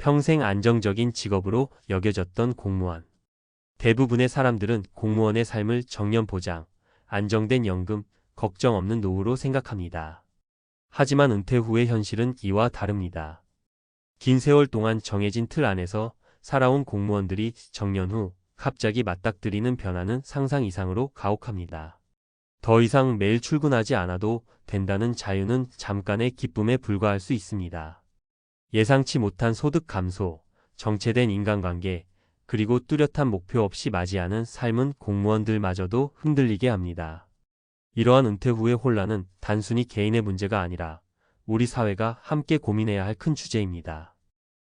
평생 안정적인 직업으로 여겨졌던 공무원. 대부분의 사람들은 공무원의 삶을 정년 보장, 안정된 연금, 걱정 없는 노후로 생각합니다. 하지만 은퇴 후의 현실은 이와 다릅니다. 긴 세월 동안 정해진 틀 안에서 살아온 공무원들이 정년 후 갑자기 맞닥뜨리는 변화는 상상 이상으로 가혹합니다. 더 이상 매일 출근하지 않아도 된다는 자유는 잠깐의 기쁨에 불과할 수 있습니다. 예상치 못한 소득 감소, 정체된 인간관계, 그리고 뚜렷한 목표 없이 맞이하는 삶은 공무원들마저도 흔들리게 합니다. 이러한 은퇴 후의 혼란은 단순히 개인의 문제가 아니라 우리 사회가 함께 고민해야 할 큰 주제입니다.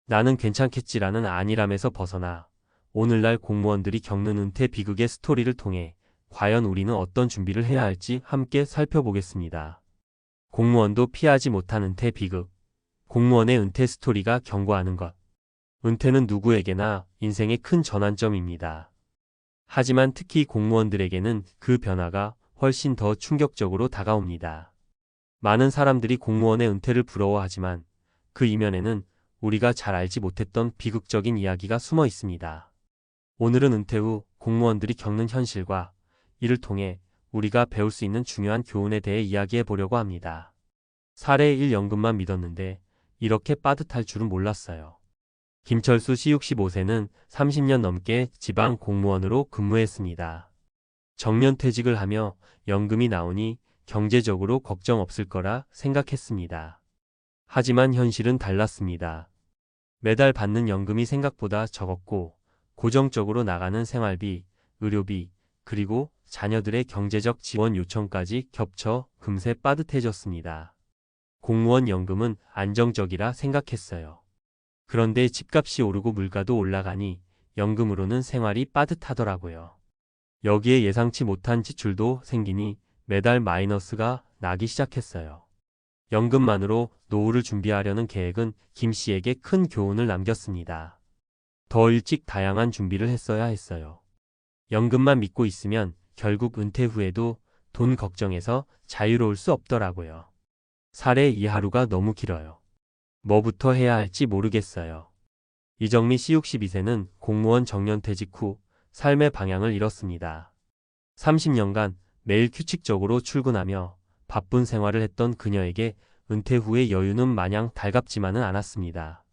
나는 괜찮겠지라는 안일함에서 벗어나 오늘날 공무원들이 겪는 은퇴 비극의 스토리를 통해 과연 우리는 어떤 준비를 해야 할지 함께 살펴보겠습니다. 공무원도 피하지 못한 은퇴 비극. 공무원의 은퇴 스토리가 경고하는 것. 은퇴는 누구에게나 인생의 큰 전환점입니다. 하지만 특히 공무원들에게는 그 변화가 훨씬 더 충격적으로 다가옵니다. 많은 사람들이 공무원의 은퇴를 부러워하지만 그 이면에는 우리가 잘 알지 못했던 비극적인 이야기가 숨어 있습니다. 오늘은 은퇴 후 공무원들이 겪는 현실과 이를 통해 우리가 배울 수 있는 중요한 교훈에 대해 이야기해 보려고 합니다. 사례 1. 연금만 믿었는데 이렇게 빠듯할 줄은 몰랐어요. 김철수 씨 65세는 30년 넘게 지방 공무원으로 근무했습니다. 정년퇴직을 하며 연금이 나오니 경제적으로 걱정 없을 거라 생각했습니다. 하지만 현실은 달랐습니다. 매달 받는 연금이 생각보다 적었고 고정적으로 나가는 생활비, 의료비, 그리고 자녀들의 경제적 지원 요청까지 겹쳐 금세 빠듯해졌습니다. 공무원 연금은 안정적이라 생각했어요. 그런데 집값이 오르고 물가도 올라가니 연금으로는 생활이 빠듯하더라고요. 여기에 예상치 못한 지출도 생기니 매달 마이너스가 나기 시작했어요. 연금만으로 노후를 준비하려는 계획은 김 씨에게 큰 교훈을 남겼습니다. 더 일찍 다양한 준비를 했어야 했어요. 연금만 믿고 있으면 결국 은퇴 후에도 돈 걱정에서 자유로울 수 없더라고요. 사례 2. 하루가 너무 길어요. 뭐부터 해야 할지 모르겠어요. 이정미 씨 62세는 공무원 정년퇴직 후 삶의 방향을 잃었습니다. 30년간 매일 규칙적으로 출근하며 바쁜 생활을 했던 그녀에게 은퇴 후의 여유는 마냥 달갑지만은 않았습니다.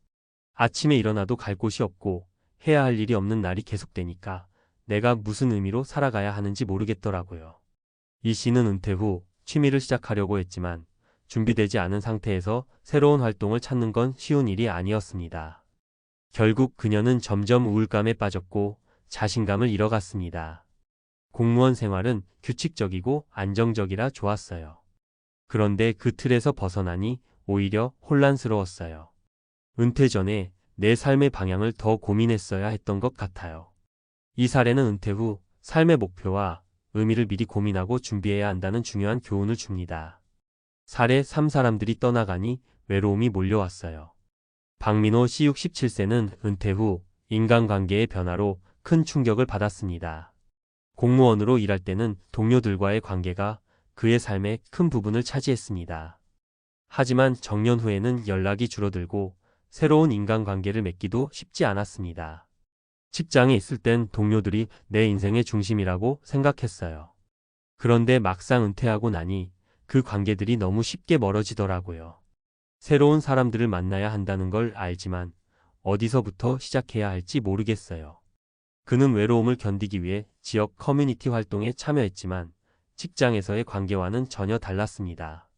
아침에 일어나도 갈 곳이 없고 해야 할 일이 없는 날이 계속되니까 내가 무슨 의미로 살아가야 하는지 모르겠더라고요. 이 씨는 은퇴 후 취미를 시작하려고 했지만 준비되지 않은 상태에서 새로운 활동을 찾는 건 쉬운 일이 아니었습니다. 결국 그녀는 점점 우울감에 빠졌고 자신감을 잃어갔습니다. 공무원 생활은 규칙적이고 안정적이라 좋았어요. 그런데 그 틀에서 벗어나니 오히려 혼란스러웠어요. 은퇴 전에 내 삶의 방향을 더 고민했어야 했던 것 같아요. 이 사례는 은퇴 후 삶의 목표와 의미를 미리 고민하고 준비해야 한다는 중요한 교훈을 줍니다. 사례 3. 사람들이 떠나가니 외로움이 몰려왔어요. 박민호 씨 67세는 은퇴 후 인간관계의 변화로 큰 충격을 받았습니다. 공무원으로 일할 때는 동료들과의 관계가 그의 삶의 큰 부분을 차지했습니다. 하지만 정년 후에는 연락이 줄어들고 새로운 인간관계를 맺기도 쉽지 않았습니다. 직장에 있을 땐 동료들이 내 인생의 중심이라고 생각했어요. 그런데 막상 은퇴하고 나니 그 관계들이 너무 쉽게 멀어지더라고요. 새로운 사람들을 만나야 한다는 걸 알지만 어디서부터 시작해야 할지 모르겠어요. 그는 외로움을 견디기 위해 지역 커뮤니티 활동에 참여했지만 직장에서의 관계와는 전혀 달랐습니다.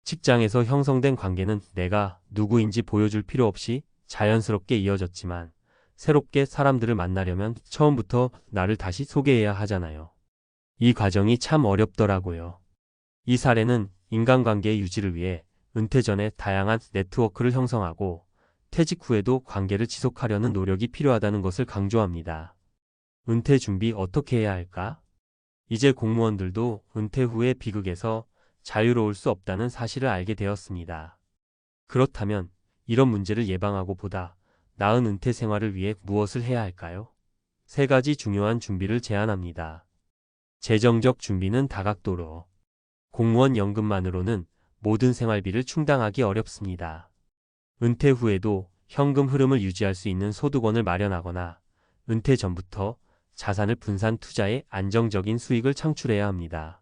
직장에서 형성된 관계는 내가 누구인지 보여줄 필요 없이 자연스럽게 이어졌지만 새롭게 사람들을 만나려면 처음부터 나를 다시 소개해야 하잖아요. 이 과정이 참 어렵더라고요. 이 사례는 인간관계의 유지를 위해 은퇴 전에 다양한 네트워크를 형성하고 퇴직 후에도 관계를 지속하려는 노력이 필요하다는 것을 강조합니다. 은퇴 준비 어떻게 해야 할까? 이제 공무원들도 은퇴 후의 비극에서 자유로울 수 없다는 사실을 알게 되었습니다. 그렇다면 이런 문제를 예방하고 보다 나은 은퇴 생활을 위해 무엇을 해야 할까요? 3가지 중요한 준비를 제안합니다. 재정적 준비는 다각도로. 공무원 연금만으로는 모든 생활비를 충당하기 어렵습니다. 은퇴 후에도 현금 흐름을 유지할 수 있는 소득원을 마련하거나 은퇴 전부터 자산을 분산 투자해 안정적인 수익을 창출해야 합니다.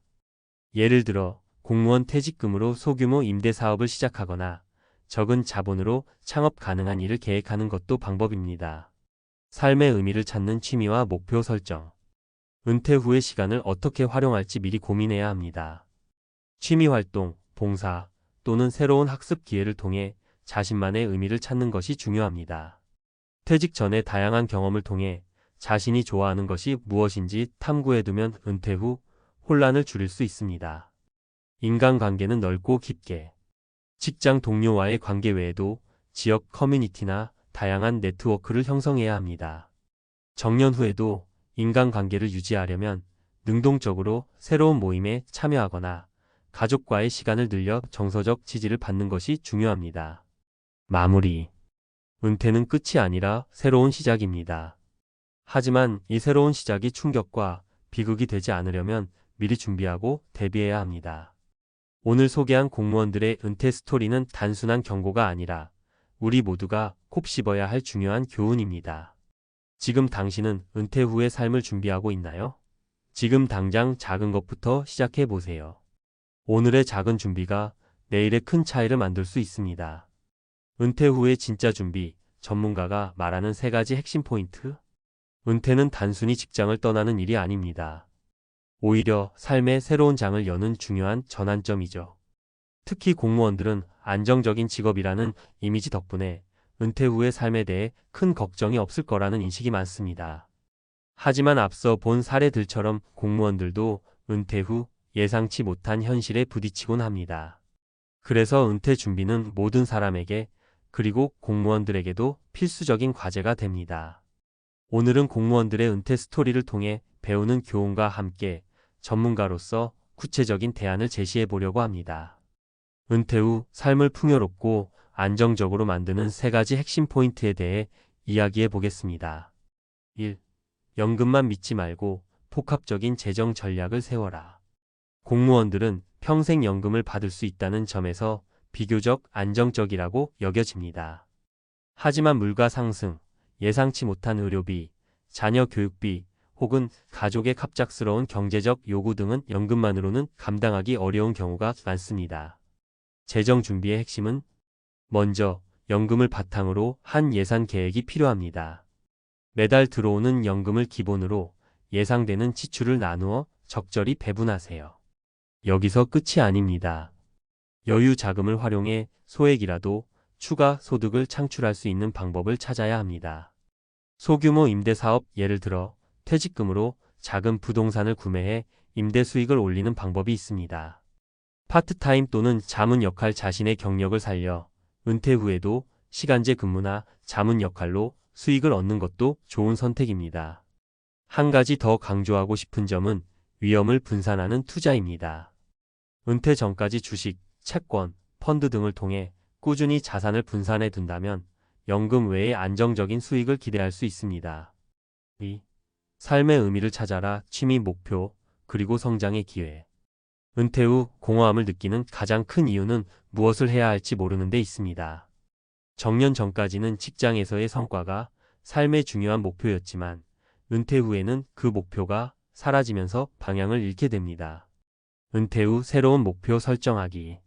예를 들어 공무원 퇴직금으로 소규모 임대 사업을 시작하거나 적은 자본으로 창업 가능한 일을 계획하는 것도 방법입니다. 삶의 의미를 찾는 취미와 목표 설정. 은퇴 후의 시간을 어떻게 활용할지 미리 고민해야 합니다. 취미 활동, 봉사 또는 새로운 학습 기회를 통해 자신만의 의미를 찾는 것이 중요합니다. 퇴직 전에 다양한 경험을 통해 자신이 좋아하는 것이 무엇인지 탐구해두면 은퇴 후 혼란을 줄일 수 있습니다. 인간관계는 넓고 깊게. 직장 동료와의 관계 외에도 지역 커뮤니티나 다양한 네트워크를 형성해야 합니다. 정년 후에도 인간관계를 유지하려면 능동적으로 새로운 모임에 참여하거나 가족과의 시간을 늘려 정서적 지지를 받는 것이 중요합니다. 마무리. 은퇴는 끝이 아니라 새로운 시작입니다. 하지만 이 새로운 시작이 충격과 비극이 되지 않으려면 미리 준비하고 대비해야 합니다. 오늘 소개한 공무원들의 은퇴 스토리는 단순한 경고가 아니라 우리 모두가 콕 씹어야 할 중요한 교훈입니다. 지금 당신은 은퇴 후의 삶을 준비하고 있나요? 지금 당장 작은 것부터 시작해 보세요. 오늘의 작은 준비가 내일의 큰 차이를 만들 수 있습니다. 은퇴 후의 진짜 준비, 전문가가 말하는 3가지 핵심 포인트. 은퇴는 단순히 직장을 떠나는 일이 아닙니다. 오히려 삶의 새로운 장을 여는 중요한 전환점이죠. 특히 공무원들은 안정적인 직업이라는 이미지 덕분에 은퇴 후의 삶에 대해 큰 걱정이 없을 거라는 인식이 많습니다. 하지만 앞서 본 사례들처럼 공무원들도 은퇴 후 예상치 못한 현실에 부딪히곤 합니다. 그래서 은퇴 준비는 모든 사람에게, 그리고 공무원들에게도 필수적인 과제가 됩니다. 오늘은 공무원들의 은퇴 스토리를 통해 배우는 교훈과 함께 전문가로서 구체적인 대안을 제시해 보려고 합니다. 은퇴 후 삶을 풍요롭고 안정적으로 만드는 3가지 핵심 포인트에 대해 이야기해 보겠습니다. 1. 연금만 믿지 말고 복합적인 재정 전략을 세워라. 공무원들은 평생 연금을 받을 수 있다는 점에서 비교적 안정적이라고 여겨집니다. 하지만 물가 상승, 예상치 못한 의료비, 자녀 교육비, 혹은 가족의 갑작스러운 경제적 요구 등은 연금만으로는 감당하기 어려운 경우가 많습니다. 재정 준비의 핵심은 먼저 연금을 바탕으로 한 예산 계획이 필요합니다. 매달 들어오는 연금을 기본으로 예상되는 지출을 나누어 적절히 배분하세요. 여기서 끝이 아닙니다. 여유 자금을 활용해 소액이라도 추가 소득을 창출할 수 있는 방법을 찾아야 합니다. 소규모 임대 사업, 예를 들어 퇴직금으로 작은 부동산을 구매해 임대 수익을 올리는 방법이 있습니다. 파트타임 또는 자문 역할, 자신의 경력을 살려 은퇴 후에도 시간제 근무나 자문 역할로 수익을 얻는 것도 좋은 선택입니다. 한 가지 더 강조하고 싶은 점은 위험을 분산하는 투자입니다. 은퇴 전까지 주식, 채권, 펀드 등을 통해 꾸준히 자산을 분산해 둔다면 연금 외에 안정적인 수익을 기대할 수 있습니다. 2. 삶의 의미를 찾아라. 취미, 목표, 그리고 성장의 기회. 은퇴 후 공허함을 느끼는 가장 큰 이유는 무엇을 해야 할지 모르는 데 있습니다. 정년 전까지는 직장에서의 성과가 삶의 중요한 목표였지만 은퇴 후에는 그 목표가 사라지면서 방향을 잃게 됩니다. 은퇴 후 새로운 목표 설정하기.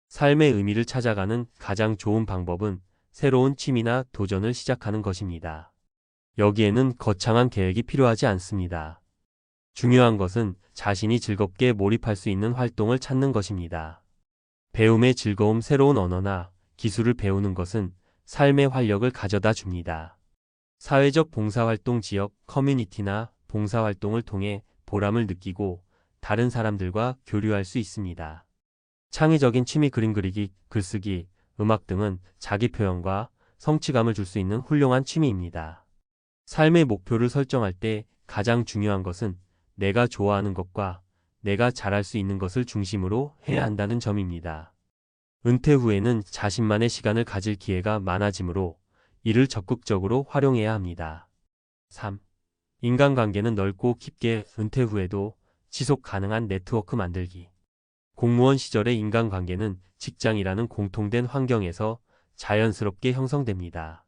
삶의 의미를 찾아가는 가장 좋은 방법은 새로운 취미나 도전을 시작하는 것입니다. 여기에는 거창한 계획이 필요하지 않습니다. 중요한 것은 자신이 즐겁게 몰입할 수 있는 활동을 찾는 것입니다. 배움의 즐거움, 새로운 언어나 기술을 배우는 것은 삶의 활력을 가져다 줍니다. 사회적 봉사활동, 지역 커뮤니티나 봉사활동을 통해 보람을 느끼고 다른 사람들과 교류할 수 있습니다. 창의적인 취미, 그림 그리기, 글쓰기, 음악 등은 자기 표현과 성취감을 줄 수 있는 훌륭한 취미입니다. 삶의 목표를 설정할 때 가장 중요한 것은 내가 좋아하는 것과 내가 잘할 수 있는 것을 중심으로 해야 한다는 점입니다. 은퇴 후에는 자신만의 시간을 가질 기회가 많아지므로 이를 적극적으로 활용해야 합니다. 3. 인간관계는 넓고 깊게. 은퇴 후에도 지속 가능한 네트워크 만들기. 공무원 시절의 인간관계는 직장이라는 공통된 환경에서 자연스럽게 형성됩니다.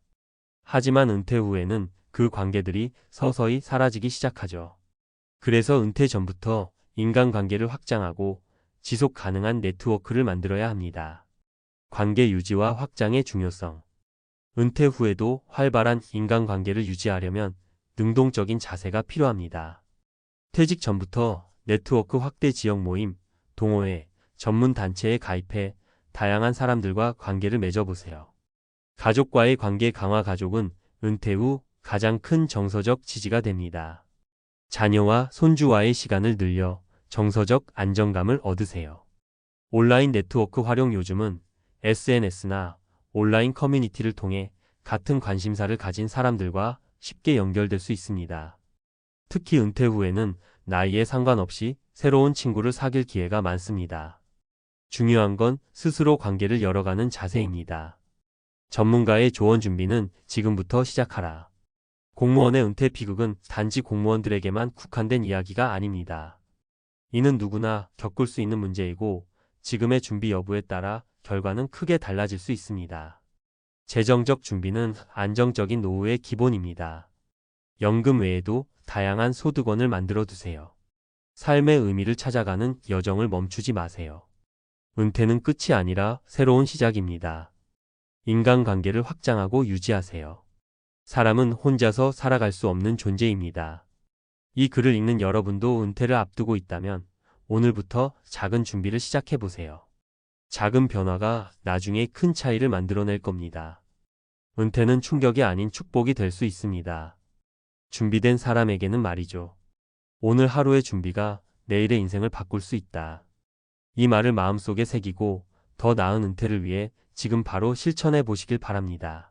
하지만 은퇴 후에는 그 관계들이 서서히 사라지기 시작하죠. 그래서 은퇴 전부터 인간관계를 확장하고 지속 가능한 네트워크를 만들어야 합니다. 관계 유지와 확장의 중요성. 은퇴 후에도 활발한 인간관계를 유지하려면 능동적인 자세가 필요합니다. 퇴직 전부터 네트워크 확대, 지역 모임, 동호회, 전문 단체에 가입해 다양한 사람들과 관계를 맺어보세요. 가족과의 관계 강화. 가족은 은퇴 후 가장 큰 정서적 지지가 됩니다. 자녀와 손주와의 시간을 늘려 정서적 안정감을 얻으세요. 온라인 네트워크 활용. 요즘은 SNS나 온라인 커뮤니티를 통해 같은 관심사를 가진 사람들과 쉽게 연결될 수 있습니다. 특히 은퇴 후에는 나이에 상관없이 새로운 친구를 사귈 기회가 많습니다. 중요한 건 스스로 관계를 열어가는 자세입니다. 전문가의 조언. 준비는 지금부터 시작하라. 공무원의 은퇴 비극은 단지 공무원들에게만 국한된 이야기가 아닙니다. 이는 누구나 겪을 수 있는 문제이고 지금의 준비 여부에 따라 결과는 크게 달라질 수 있습니다. 재정적 준비는 안정적인 노후의 기본입니다. 연금 외에도 다양한 소득원을 만들어 두세요. 삶의 의미를 찾아가는 여정을 멈추지 마세요. 은퇴는 끝이 아니라 새로운 시작입니다. 인간관계를 확장하고 유지하세요. 사람은 혼자서 살아갈 수 없는 존재입니다. 이 글을 읽는 여러분도 은퇴를 앞두고 있다면 오늘부터 작은 준비를 시작해 보세요. 작은 변화가 나중에 큰 차이를 만들어낼 겁니다. 은퇴는 충격이 아닌 축복이 될 수 있습니다. 준비된 사람에게는 말이죠. 오늘 하루의 준비가 내일의 인생을 바꿀 수 있다. 이 말을 마음속에 새기고 더 나은 은퇴를 위해 지금 바로 실천해 보시길 바랍니다.